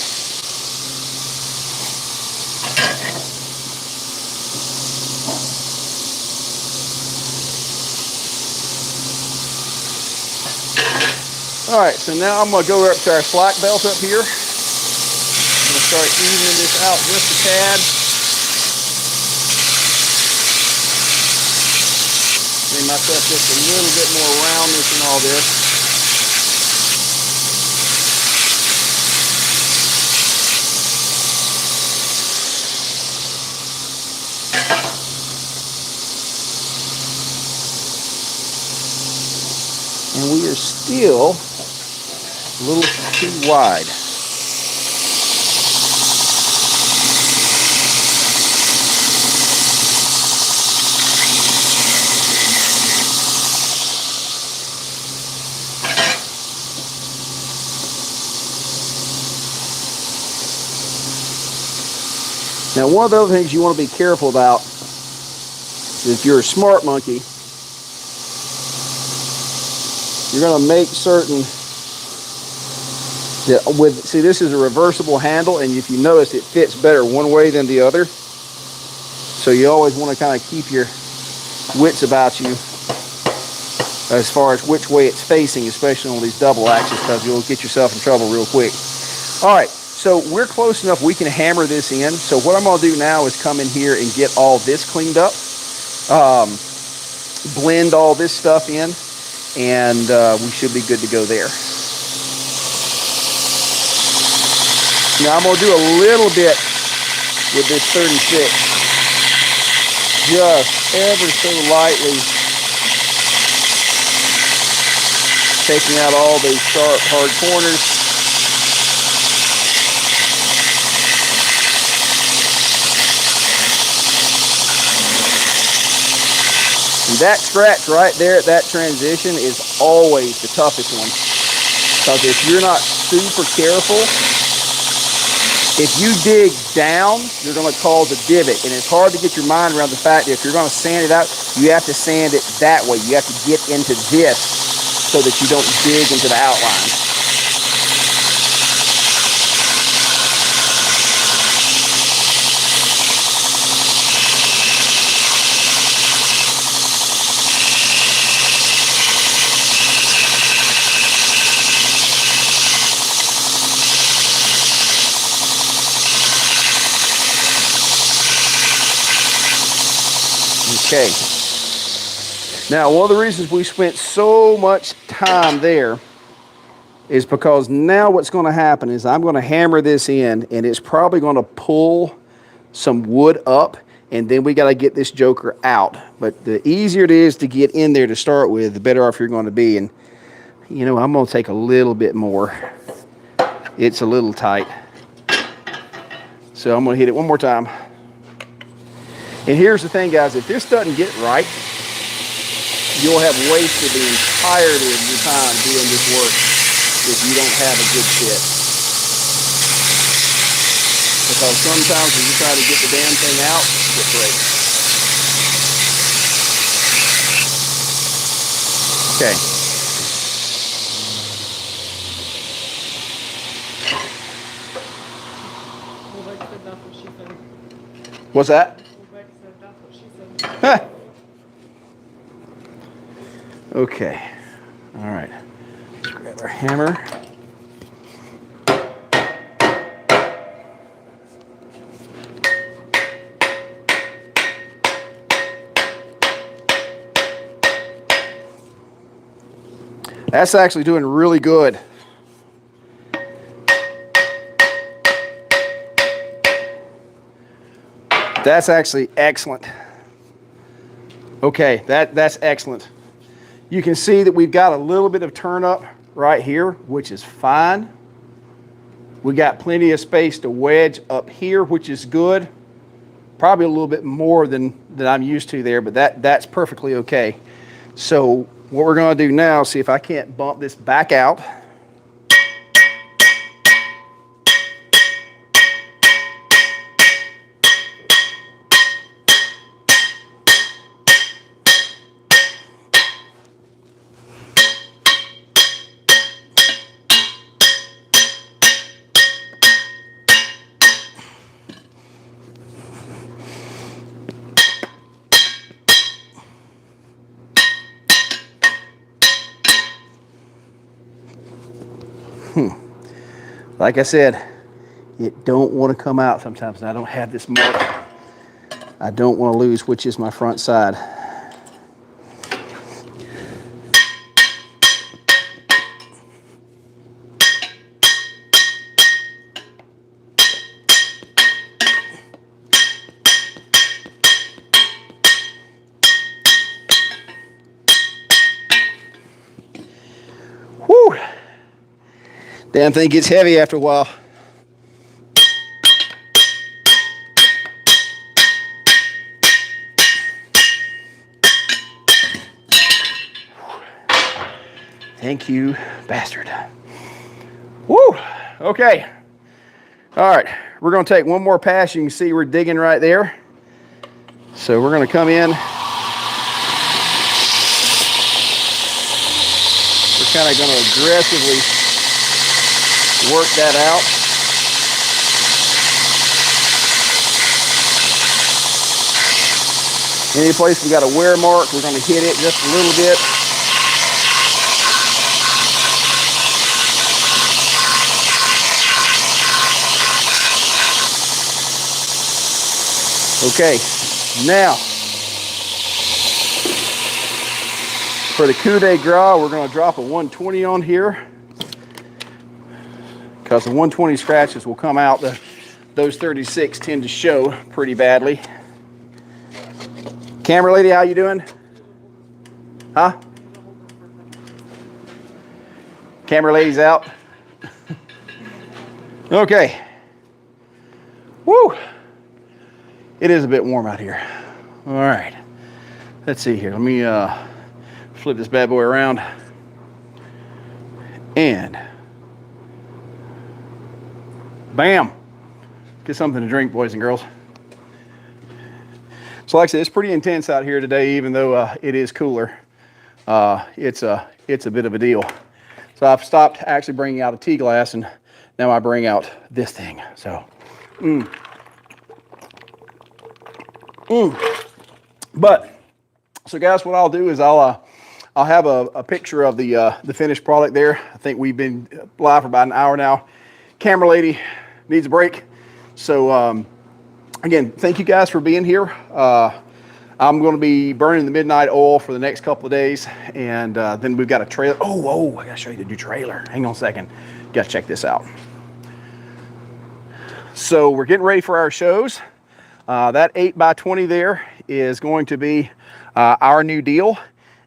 All right, so now I'm gonna go up to our slack belt up here. I'm gonna start evening this out just a tad. Give myself just a little bit more roundness in all this. And we are still a little too wide. Now, one of the other things you want to be careful about is if you're a smart monkey, you're going to make certain that see, this is a reversible handle, and if you notice, it fits better one way than the other. So you always want to kind of keep your wits about you as far as which way it's facing, especially on these double axes, because you'll get yourself in trouble real quick. All right, so we're close enough we can hammer this in. So what I'm going to do now is come in here and get all this cleaned up, blend all this stuff in, and we should be good to go there. Now I'm going to do a little bit with this 36, just ever so lightly, taking out all those sharp, hard corners. And that scratch right there at that transition is always the toughest one, because if you're not super careful, if you dig down, you're going to cause a divot, and it's hard to get your mind around the fact that if you're going to sand it out, you have to sand it that way. You have to get into this so that you don't dig into the outline. Okay. Now, one of the reasons we spent so much time there is because now what's going to happen is I'm going to hammer this in, and it's probably going to pull some wood up, and then we got to get this joker out. But the easier it is to get in there to start with, the better off you're going to be. And, you know, I'm going to take a little bit more. It's a little tight. So I'm going to hit it one more time. And here's the thing, guys, if this doesn't get right, you'll have wasted the entirety of your time doing this work if you don't have a good fit. Because sometimes when you try to get the damn thing out, it breaks. Okay. What's that? Okay. All right. Let's grab our hammer. That's actually doing really good. That's actually excellent. Okay, that's excellent. You can see that we've got a little bit of turn up right here, which is fine. We got plenty of space to wedge up here, which is good. Probably a little bit more than I'm used to there, but that's perfectly okay. So what we're going to do now, see if I can't bump this back out. Like I said, it don't want to come out sometimes, and I don't have this mark I don't want to lose, which is my front side. Whew. Damn thing gets heavy after a while. Thank you, bastard. Woo! Okay. All right. We're going to take one more pass. You can see we're digging right there. So we're going to come in. We're kind of going to aggressively work that out. Any place we got a wear mark, we're going to hit it just a little bit. Okay, now for the coup de grace, we're going to drop a 120 on here because the 120 scratches will come out. Those 36 tend to show pretty badly. Camera lady, how you doing? Huh? Camera lady's out. Okay. Woo! It is a bit warm out here. All right. Let's see here. Let me flip this bad boy around. And bam. Get something to drink, boys and girls. So like I said, it's pretty intense out here today, even though it is cooler. It's a bit of a deal. So I've stopped actually bringing out a tea glass, and now I bring out this thing. So, But, so guys, what I'll do is I'll have a picture of the finished product there. I think we've been live for about an hour now. Camera lady needs a break. So, again, thank you guys for being here. I'm going to be burning the midnight oil for the next couple of days, and then we've got a trailer. Oh, I got to show you the new trailer. Hang on a second. Got to check this out. So we're getting ready for our shows. That 8x20 there is going to be our new deal,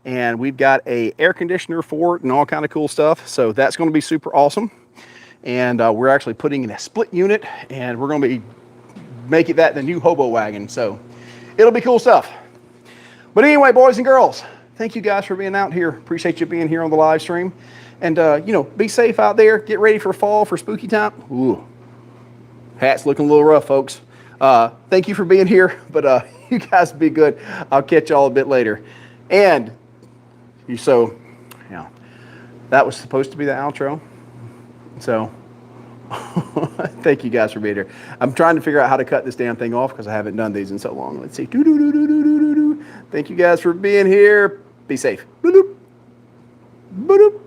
and we've got a air conditioner for it and all kind of cool stuff. So that's going to be super awesome. And we're actually putting in a split unit, and we're going to be making that the new hobo wagon. So it'll be cool stuff. But anyway, boys and girls, thank you guys for being out here. Appreciate you being here on the live stream. And, you know, be safe out there. Get ready for fall, for spooky time. Ooh, hat's looking a little rough, folks. Thank you for being here, but you guys be good. I'll catch y'all a bit later. And yeah, that was supposed to be the outro. So thank you guys for being here. I'm trying to figure out how to cut this damn thing off because I haven't done these in so long. Let's see. Thank you guys for being here. Be safe. Boop, boop. Boop.